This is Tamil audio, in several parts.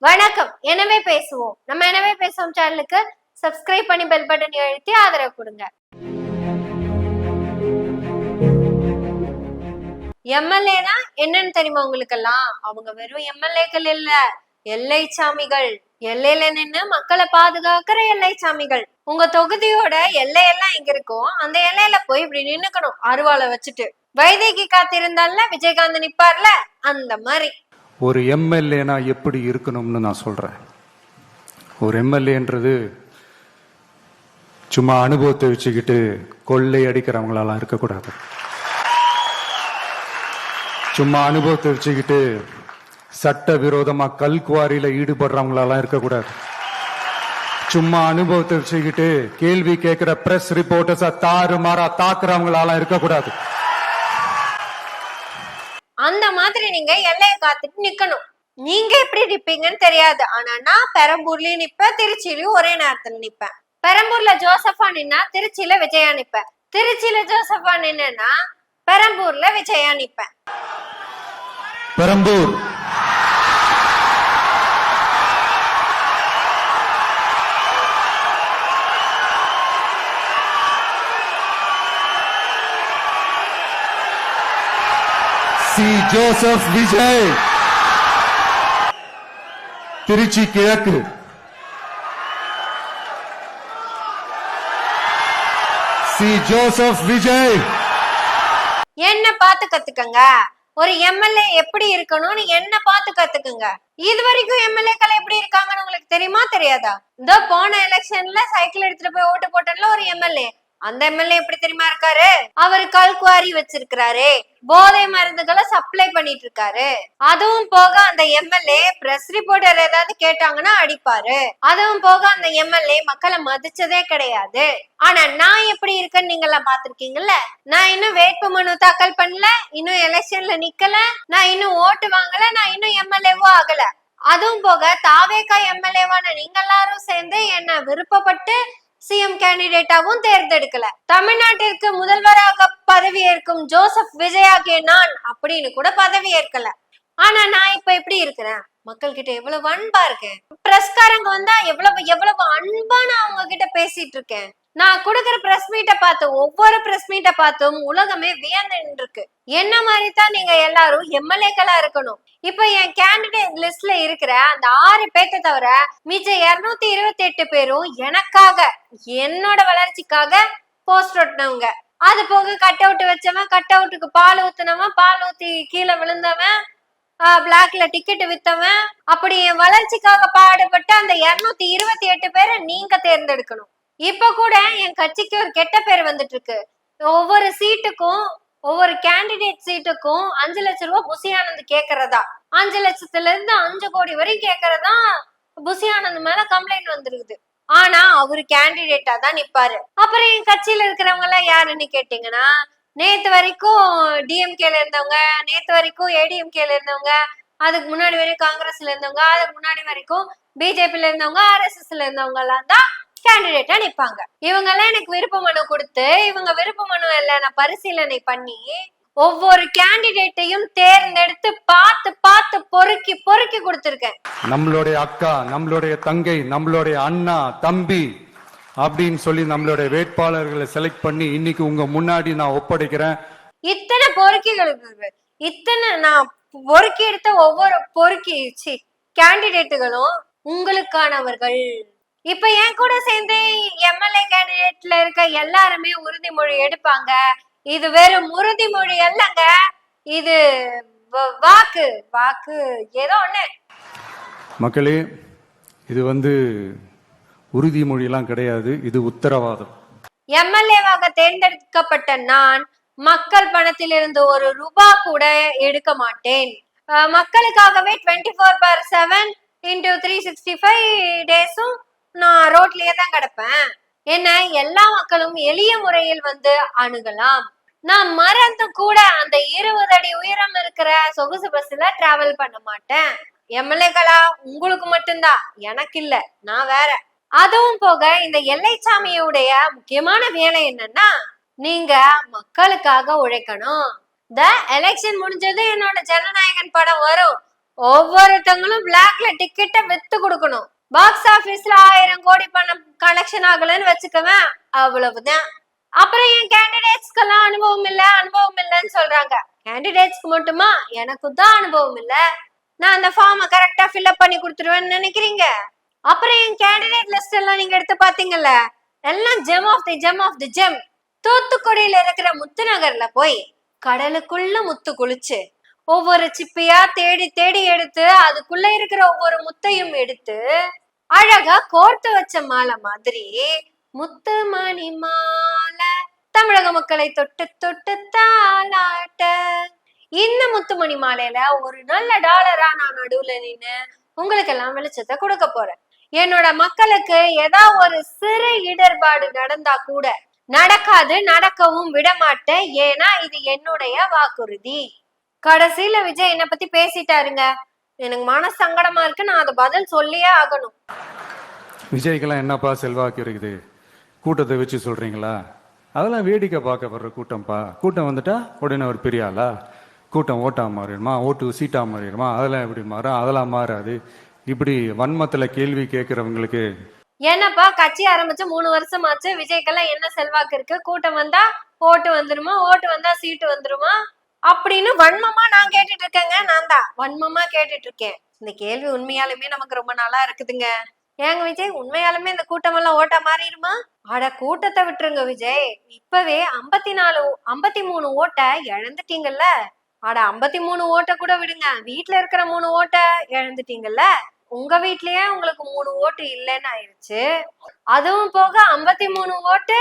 வணக்கம். எனவே பேசுவோம். நம்ம எனவே பேசுவோம் சேனலுக்கு சப்ஸ்கிரைப் பண்ணி பெல் பட்டன் அழுத்தி ஆதரவு கொடுங்க. எம்எல்ஏனா என்னன்னு தெரியுமா உங்களுக்கெல்லாம்? அவங்க வெறும் எம்எல்ஏக்கள் இல்ல, எல்லை சாமிகள். எல்லையில நின்று மக்களை பாதுகாக்கிற எல்லை சாமிகள். உங்க தொகுதியோட எல்லையெல்லாம் எங்க இருக்கோ அந்த எல்லையில போய் இப்படி நின்னுக்கணும், அருவாளை வச்சுட்டு. வைதேகி காத்திருந்தால விஜயகாந்த் நிப்பார்ல, அந்த மாதிரி. ஒரு எம்எல்ஏனா எப்படி இருக்கணும்னு நான் சொல்றேன். ஒரு எம்எல்ஏன்றது சும்மா அனுபவத்தை வச்சுக்கிட்டு கொள்ளை அடிக்கிறவங்களாலாம் இருக்கக்கூடாது. சும்மா அனுபவத்தை வச்சுக்கிட்டு சட்ட விரோதமா கல்குவாரியில ஈடுபடுறவங்களாலாம் இருக்கக்கூடாது. சும்மா அனுபவத்தை வச்சுக்கிட்டு கேள்வி கேட்கிற பிரஸ் ரிப்போர்ட்டர்ஸா தாறுமாறா தாக்குறவங்களாலாம் இருக்கக்கூடாது. அந்த மாதிரி நீங்க எல்லையை காத்துட்டு நிக்கணும். நீங்க எப்படி நிப்பீங்கன்னு தெரியாது. ஆனா நான் பெரம்பூர்லயும் நிப்பேன், திருச்சியிலயும் ஒரே நேரத்துல நிப்பேன். பெரம்பூர்ல ஜோசப்பா நின்னா திருச்சியில விஜயா நிப்பேன். திருச்சியில ஜோசப்பா நின்னா பெரம்பூர்ல விஜயா நிப்பேன். பெரம்பூர் சி ஜோசப் விஜய். திருச்சி கிழக்கு சி ஜோசப் விஜய். என்ன பார்த்து கத்துக்கங்க. ஒரு எம்எல்ஏ எப்படி இருக்கணும்னு என்ன பார்த்து கத்துக்குங்க. இது வரைக்கும் எம்எல்ஏக்கள் எப்படி இருக்காங்கன்னு உங்களுக்கு தெரியுமா தெரியாதா? இந்த போன எலெக்ஷன்ல சைக்கிள் எடுத்துட்டு போய் ஓட்டு போட்டல ஒரு எம்எல்ஏ. அந்த எம்எல்ஏ எப்படி தெரியுமா இருக்காரு? அவரு கல்குவாரி வச்சிருக்கிறாரு, போதை மருந்துகளை சப்ளை பண்ணிட்டு இருக்காரு. அதுவும் போக அந்த எம்எல்ஏ பிரஸ் ரிப்போர்ட்டர் ஏதாவது கேட்டாங்கன்னா அடிப்பாரு. அதுவும் போக அந்த எம்எல்ஏ மக்களை மதிச்சதே கிடையாது. ஆனா நான் எப்படி இருக்கேன்னு நீங்க எல்லாம் பாத்திருக்கீங்கல்ல. நான் இன்னும் வேட்பு மனு தாக்கல் பண்ணல, இன்னும் எலெக்ஷன்ல நிக்கல, நான் இன்னும் ஓட்டு வாங்கல, நான் இன்னும் எம்எல்ஏவோ ஆகல. அதுவும் போக தாவேகா எம்எல்ஏவான நீங்க எல்லாரும் சேர்ந்து என்ன விருப்பப்பட்டு சிஎம் கேண்டிடேட்டாவும் தேர்ந்தெடுக்கல. தமிழ்நாட்டிற்கு முதல்வராக பதவி ஏற்கும் ஜோசப் விஜய் ஆகிய நான் அப்படின்னு கூட பதவி ஏற்கல. ஆனா நான் இப்ப எப்படி இருக்கிறேன்? மக்கள் கிட்ட எவ்வளவு அன்பா இருக்கேன். பிரஸ்காரங்க வந்தா எவ்வளவு அன்பா நான் அவங்க கிட்ட பேசிட்டு இருக்கேன். நான் கொடுக்குற பிரஸ் மீட்டை பார்த்து ஒவ்வொரு பிரஸ் மீட்டை பார்த்தும் உலகமே வியந்து இருக்கு. என்ன மாதிரி தான் நீங்க எல்லாரும் எம்எல்ஏக்களா இருக்கணும். இப்ப என் கேண்டிடேட் லிஸ்ட்ல இருக்கிற அந்த 6 பேர்த்த தவிர மிச்ச 228 பேரும் எனக்காக, என்னோட வளர்ச்சிக்காக போஸ்ட் ஒட்டினவங்க. அது போக கட் அவுட் வச்சவன், கட் அவுட்டுக்கு பால் ஊத்துனவன், பால் ஊத்தி கீழே விழுந்தவன், பிளாக்ல டிக்கெட் வித்தவன், அப்படி என் வளர்ச்சிக்காக பாடுபட்டு அந்த 228 பேரை நீங்க தேர்ந்தெடுக்கணும். இப்ப கூட என் கட்சிக்கு ஒரு கெட்ட பேர் வந்துட்டு இருக்கு. ஒவ்வொரு சீட்டுக்கும், ஒவ்வொரு கேண்டிடேட் சீட்டுக்கும் 5 லட்சம் ரூபாய் புசி ஆனந்த் கேக்குறதா, 5 லட்சத்துல இருந்து 5 கோடி வரை கேக்குறதா புசி ஆனந்த் மேல கம்ப்ளைண்ட் வந்துருக்குது. ஆனா அவரு கேண்டிடேட்டா தான் நிப்பாரு. அப்புறம் என் கட்சியில இருக்கிறவங்க எல்லாம் யாருன்னு கேட்டீங்கன்னா, நேத்து வரைக்கும் டிஎம்கேல இருந்தவங்க, நேத்து வரைக்கும் ஏடிஎம்கேல இருந்தவங்க, அதுக்கு முன்னாடி வரைக்கும் காங்கிரஸ்ல இருந்தவங்க, அதுக்கு முன்னாடி வரைக்கும் பிஜேபில இருந்தவங்க, ஆர்எஸ்எஸ்ல இருந்தவங்க எல்லாம் தான் கேண்டிடேட்டா நிப்பாங்க. இவங்க எல்லாம் எனக்கு விருப்ப மனு கொடுத்து, இவங்க விருப்ப மனு எல்லாம் நான் பரிசீலனை பண்ணி ஒவ்வொரு கேண்டிடேட்டையும் தேர்ந்தெடுத்து பார்த்து பார்த்து பொறுக்கி பொறுக்கி கொடுத்திருக்கேன். நம்மளுடைய அக்கா, நம்மளுடைய தங்கை, நம்மளுடைய அண்ணா, தம்பி அப்படின்னு சொல்லி நம்மளுடைய வேட்பாளர்களை செலக்ட் பண்ணி இன்னைக்கு உங்க முன்னாடி நான் ஒப்படைக்கிறேன். இத்தனை பொறுக்கிகளுக்கு, இத்தனை நான் பொறுக்கி எடுத்த ஒவ்வொரு பொறுக்கி கேண்டிடேட்டுகளும் உங்களுக்கானவர்கள். இப்ப என் கூட சேர்ந்து எம்எல்ஏ கேண்டிடேட்ல இருக்க எல்லாருமே உறுதிமொழி எடுப்பாங்க. இது வெறும் உறுதிமொழி அல்லங்க, இது வாக்கு வாக்கு ஏதோ ஒண்ணு. மக்களே, இது உறுதிமொழி எல்லாம் கிடையாது, இது உத்தரவாதம். எம்எல்ஏவாக தேர்ந்தெடுக்கப்பட்ட நான் மக்கள் பணத்திலிருந்து ஒரு ரூபாய் கூட எடுக்க மாட்டேன். மக்களுக்காகவே 24/7 into 365 டேஸும் நான் ரோட்லயே தான் கிடப்பேன். என்ன எல்லா மக்களும் எளிய முறையில் அணுகலாம். நான் மறந்து கூட அந்த 20 அடி உயரம் இருக்கிற சொகுசு பஸ்ல டிராவல் பண்ண மாட்டேன். எம்எல்ஏக்களா உங்களுக்கு மட்டும்தான், எனக்கு இல்ல, நான் வேற. அதுவும் போக இந்த எல்லைச்சாமியுடைய முக்கியமான வேலை என்னன்னா, நீங்க மக்களுக்காக உழைக்கணும். இந்த எலெக்ஷன் முடிஞ்சது என்னோட ஜனநாயகன் படம் வரும். ஒவ்வொருத்தவங்களும் பிளாக்ல டிக்கெட்ட வித்து கொடுக்கணும். பாக்ஸ் ஆபீஸ்ல 1000 கோடி பணம் கலெக்ஷன் ஆகலன்னு வச்சுக்கவேன், அவ்வளவுதான். அப்புறம் என் கேண்டிடேட்ஸ்க்கெல்லாம் அனுபவம் இல்லைன்னு சொல்றாங்க. கேண்டிடேட்ஸ்க்கு மட்டுமா? எனக்கு தான் அனுபவம் இல்ல. நான் அந்த ஃபார்மை கரெக்டா ஃபில்அப் பண்ணி கொடுத்துருவேன்னு நினைக்கிறீங்க? அப்புறம் என் கேண்டிடேட் லிஸ்ட் எல்லாம் நீங்க எடுத்து பாத்தீங்கல்ல, எல்லாம் ஜெம் ஆஃப் தி ஜெம். தூத்துக்குடியில இருக்கிற முத்து நகர்ல போய் கடலுக்குள்ள முத்து குளிச்சு ஒவ்வொரு சிப்பியா தேடி தேடி எடுத்து அதுக்குள்ள இருக்கிற ஒவ்வொரு முத்தையும் எடுத்து அழகா கோர்த்து வச்ச மாலை மாதிரி முத்து மணி மாலை தமிழக மக்களை தொட்டு தொட்டு தாளாட்ட. இந்த முத்துமணி மாலையில ஒரு நல்ல டாலரா நான் நடுவுல நின்னு உங்களுக்கு எல்லாம் வெளிச்சத்தை கொடுக்க போறேன். என்னோட மக்களுக்கு ஏதாவது ஒரு சிறு இடர்பாடு நடந்தா கூட நடக்காது, நடக்கவும் விட மாட்டேன். ஏன்னா இது என்னுடைய வாக்குறுதி. கடைசியில விஜய் என்னை பத்தி பேசிட்டாருங்க. எனக்கு மன சங்கடமா இருக்கு. நான் அதை பதில் சொல்லியே ஆகணும். விஜய்க்கெல்லாம் என்னப்பா செல்வாக்கு இருக்குது? கூட்டத்தை வச்சு சொல்றீங்களா? அதெல்லாம் வேடிக்கை பார்க்க வர்ற கூட்டம்ப்பா. கூட்டம் வந்துட்டா உடனே ஒரு பெரிய ஆளா? கூட்டம் ஓட்டா மாறிடுமா? ஓட்டு சீட்டா மாறிடுமா? அதெல்லாம் எப்படி மாறும்? அதெல்லாம் மாறாது. இப்படி வன்மத்துல கேள்வி கேட்கிறவங்களுக்கு என்னப்பா கட்சி ஆரம்பிச்சு 3 வருஷம் ஆச்சு, விஜய்க்கெல்லாம் என்ன செல்வாக்கு இருக்கு? கூட்டம் வந்தா ஓட்டு வந்துருமா? ஓட்டு வந்தா சீட்டு வந்துருமா? அப்படின்னு வன்மமா நான் கேட்டுட்டு இருக்கேங்க. நான் தான் வன்மமா கேட்டுட்டு இருக்கேன். இந்த கேள்வி உண்மையாலுமே நமக்கு ரொம்ப நாளா இருக்குதுங்க. ஏங்க விஜய், உண்மையாலுமே இந்த கூட்டம் எல்லாம் ஓட்டா மாறிடுமா? அட கூட்டத்தை விட்டுருங்க விஜய், இப்பவே 53 ஓட்டை இழந்துட்டீங்கல்ல. அட 53 ஓட்டை கூட விடுங்க, வீட்டுல இருக்கிற 3 ஓட்டை இழந்துட்டீங்கல்ல. உங்க வீட்லயே உங்களுக்கு 3 ஓட்டு இல்லைன்னு ஆயிடுச்சு. அதுவும் போக 53 ஓட்டு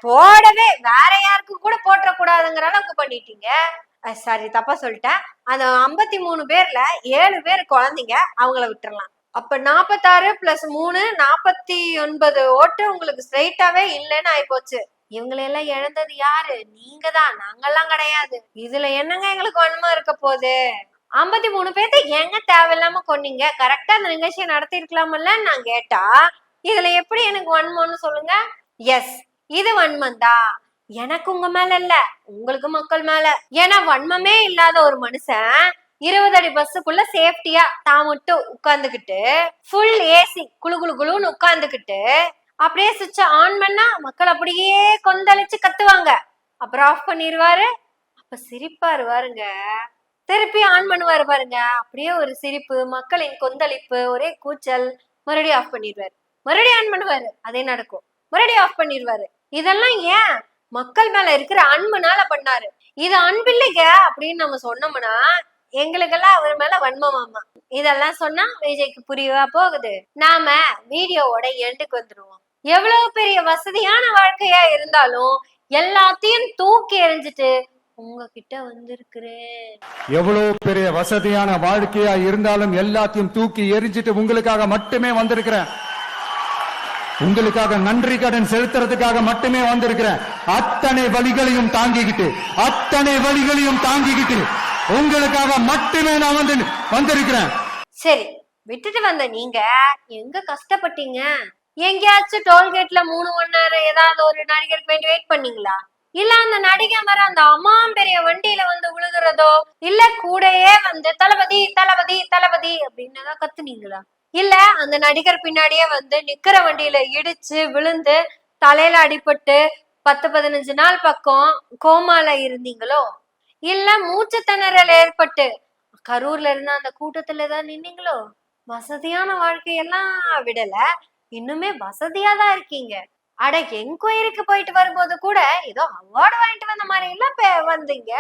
போடவே வேற யாருக்கு கூட போட்ட கூடாதுங்கிற அளவுக்கு பண்ணிட்டீங்க. சாரி, தப்பா சொல்லிட்டேன். அந்த 53 பேர்ல 7 பேர் குழந்தைங்க, அவங்கள விட்டுறலாம். அப்ப 46 + 3 49 ஓட்டு உங்களுக்கு ஸ்ட்ரெயிட்டாவே இல்லைன்னு ஆயிப்போச்சு. இவங்களெல்லாம் இழந்தது யாரு? நீங்க தான், நாங்கெல்லாம் கிடையாது. இதுல என்னங்க எங்களுக்கு வன்மம் இருக்க போகுது? 53 பேர்த்த ஏங்க தேவையில்லாம கொன்னீங்க? கரெக்டா அந்த நிகழ்ச்சியை நடத்தி இருக்கலாமல்ல நான் கேட்டா, இதுல எப்படி எனக்கு வன்மம்னு சொல்லுங்க? எஸ், இது வன்மம் தான். எனக்கு உங்க மேல இல்ல, உங்களுக்கு மக்கள் மேல. ஏன்னா வன்மமே இல்லாத ஒரு மனுஷன் 20 அடி பஸ்ஸுக்குள்ள சேஃப்டியா தான் மட்டும் உட்கார்ந்துகிட்டு ஃபுல் ஏசி குளு குளு குளுன்னு உட்கார்ந்துகிட்டு அப்படியே சுவிட்ச ஆன் பண்ணா மக்கள் அப்படியே கொந்தளிச்சு கத்துவாங்க. அப்புறம் ஆஃப் பண்ணிடுவாரு. அப்ப சிரிப்பாரு பாருங்க. திருப்பி ஆன் பண்ணுவாரு பாருங்க, அப்படியே ஒரு சிரிப்பு, மக்களின் கொந்தளிப்பு, ஒரே கூச்சல். மறுபடியும் ஆஃப் பண்ணிடுவாரு, மறுபடியும் ஆன் பண்ணுவாரு, அதே நடக்கும். மறுபடியும் ஆஃப் பண்ணிடுவாரு. இதெல்லாம் ஏன்? மக்கள் மேல இருக்கிற அன்புனால பண்ணாரு. இது அன்பில்லைங்க அப்படின்னு நம்ம சொன்னோம்னா எங்களுக்கெல்லாம் அவர் மேல வன்மமாமா. இதெல்லாம் சொன்னா விஜய்க்கு புரியவா போகுது? நாம வீடியோவோட எண்டுக்கு வந்துருவோம். எவ்வளவு பெரிய வசதியான வாழ்க்கையா இருந்தாலும் எல்லாத்தையும் தூக்கி எறிஞ்சிட்டு உங்ககிட்ட வந்திருக்கிறேன். எவ்வளவு பெரிய வசதியான வாழ்க்கையா இருந்தாலும் எல்லாத்தையும் தூக்கி எரிஞ்சிட்டு உங்களுக்காக மட்டுமே வந்திருக்கிறேன். உங்களுக்காக நன்றி கடன் செலுத்துறதுக்காக மட்டுமே வந்திருக்கிறேன். அத்தனை வழிகளையும் தாங்கிக்கிட்டு உங்களுக்காக மட்டுமே நான் வந்திருக்கிறேன். சரி, விட்டுட்டு வந்த நீங்க எங்க கஷ்டப்பட்டீங்க? எங்கேயாச்சும் டோல்கேட்ல 3 மணி நேரம் ஏதாவது ஒரு நடிகருக்கு வேண்டி வெயிட் பண்ணீங்களா? இல்ல அந்த நடிகை வர அந்த அம்மாம் பெரிய வண்டியில வந்து விழுகிறதோ, இல்ல கூடையே வந்து தளபதி தளபதி தளபதி அப்படின்னு தான் கத்துனீங்களா? இல்ல அந்த நடிகர் பின்னாடியே வந்து நிக்கிற வண்டியில இடிச்சு விழுந்து தலையில அடிபட்டு 10-15 நாள் பக்கம் கோமால இருந்தீங்களோ? இல்ல மூச்சு திணறல் ஏற்பட்டு கரூர்ல இருந்த அந்த கூட்டத்துல தான் நின்னீங்களோ? வசதியான வாழ்க்கையெல்லாம் விடல, இன்னுமே வசதியா தான் இருக்கீங்க. அட, என்கொயரிக்கு போயிட்டு வரும்போது கூட ஏதோ அவார்டு வாங்கிட்டு வந்த மாதிரி எல்லாம் வந்தீங்க.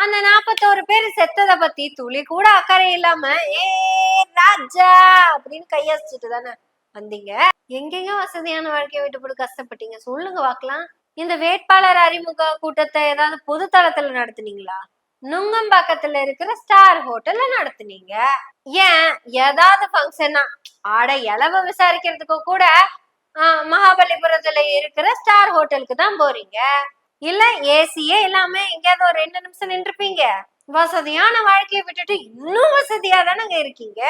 அந்த 41 பேர் செத்ததை பத்தி துளி கூட அக்கறை இல்லாம ஏ ராஜா அப்படின்னு கையசிச்சுட்டு தானே வந்தீங்க. எங்கெங்க வசதியான வாழ்க்கையை விட்டு போட்டு கஷ்டப்பட்டீங்க சொல்லுங்க பாக்கலாம். இந்த வேட்பாளர் அறிமுக கூட்டத்தை ஏதாவது பொது தளத்துல நடத்துனீங்களா? நுங்கம்பாக்கத்துல இருக்கிற ஸ்டார் ஹோட்டல்ல நடத்துனீங்க. ஏன் ஏதாவது ஃபங்க்ஷனா ஆட இளவ விசாரிக்கிறதுக்கு கூட மகாபலிபுரத்துல இருக்கிற ஸ்டார் ஹோட்டலுக்கு தான் போறீங்க. இல்ல ஏசியே இல்லாம எங்கேயாவது ஒரு 2 நிமிஷம் நின்றுப்பீங்க. வசதியான வாழ்க்கையை விட்டுட்டு இன்னும் வசதியா தானங்க இருக்கீங்க.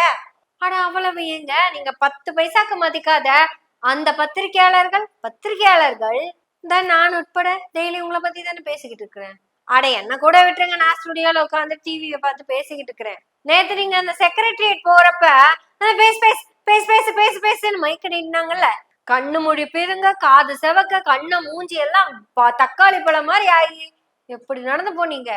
ஆனா அவ்வளவு ஏங்க? நீங்க 10 பைசாக்கு மதிக்காத அந்த பத்திரிகையாளர்கள் தான் நான் உட்பட டெய்லி உங்களை பத்தி தானே பேசிக்கிட்டு இருக்கிறேன். அட என்ன கூட விட்டுருங்க, நான் ஸ்டுடியோல உட்காந்து டிவியை பார்த்து பேசிக்கிட்டு இருக்கிறேன். நேத்து நீங்க அந்த செக்ரட்டரியேட் போறப்ப பேசு பேசு பேசு பேசு பேசு பேசுன்னு மைக்கடினாங்கல்ல, கண்ணு மூடி பிதுங்க, காது செவக்க, கண்ண மூஞ்சி எல்லாம் தக்காளி பழம் மாதிரி ஆகி எப்படி நடந்து போனீங்க?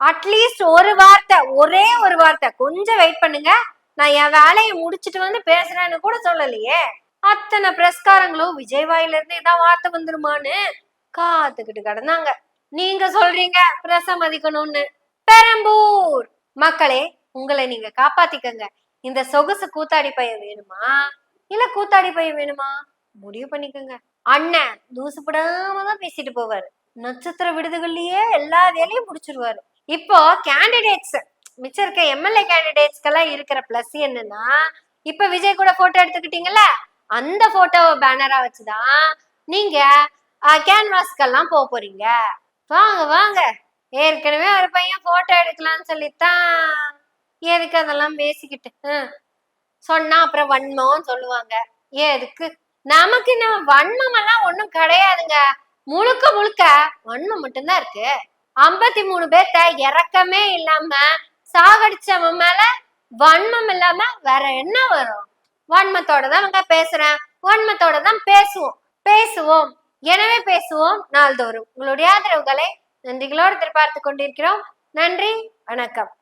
அட்லீஸ்ட் ஒரு வார்த்தை, ஒரே ஒரு வார்த்தை, கொஞ்சம் வெயிட் பண்ணுங்க, நான் என் வேலையை முடிச்சிட்டு வந்து பேசுறேன்னு கூட சொல்லலையே. அத்தனை பிரஸ்காரங்களும் விஜய் வாயில இருந்து இதான் வார்த்தை வந்துருமான்னு காத்துக்கிட்டு கிடந்தாங்க. நீங்க சொல்றீங்க பிரச மதிக்கணும்னு. பெரம்பூர் மக்களே, உங்களை நீங்க காப்பாத்திக்கங்க. இந்த சொகுசு கூத்தாடி பையன் வேணுமா இல்ல கூத்தாடி பையன் வேணுமா முடிவு பண்ணிக்கோங்க. அண்ணன் தூசுப்படாம தான் பேசிட்டு போவாரு. நட்சத்திர விடுதுகள்லயே எல்லா வேலையும் முடிச்சிருவாரு. இப்போ கேண்டிடேட்ஸ் மிச்சம் இருக்க எம்எல்ஏ கேண்டிடேட்ஸ்க்கெல்லாம் இருக்கிற பிளஸ் என்னன்னா, இப்ப விஜய் கூட போட்டோ எடுத்துக்கிட்டீங்கல்ல, அந்த போட்டோவை பேனரா வச்சுதான் நீங்க கேன்வாஸ்க்கெல்லாம் போக போறீங்க. வாங்க வாங்க, ஏற்கனவே ஒரு பையன் போட்டோ எடுக்கலாம்னு சொல்லித்தான் எதுக்கு அதெல்லாம் பேசிக்கிட்டு சொன்னா அப்புறம் வன்மம் சொல்லுவாங்க. எதுக்கு? நமக்கு நம்ம வன்மம் எல்லாம் ஒண்ணும் கிடையாதுங்க. முழுக்க முழுக்க வன்மம் மட்டும்தான் இருக்கு. 53 பேர்த்த இறக்கமே இல்லாம சாகடிச்சவன் மேல வன்மம் இல்லாம வேற என்ன வரும்? வன்மத்தோட தான் பேசுறேன், வன்மத்தோட தான் பேசுவோம். எனவே பேசுவோம் நாள்தோறும். உங்களுடைய ஆதரவுகளை நன்றிகளோடு எதிர்பார்த்து கொண்டிருக்கிறோம். நன்றி, வணக்கம்.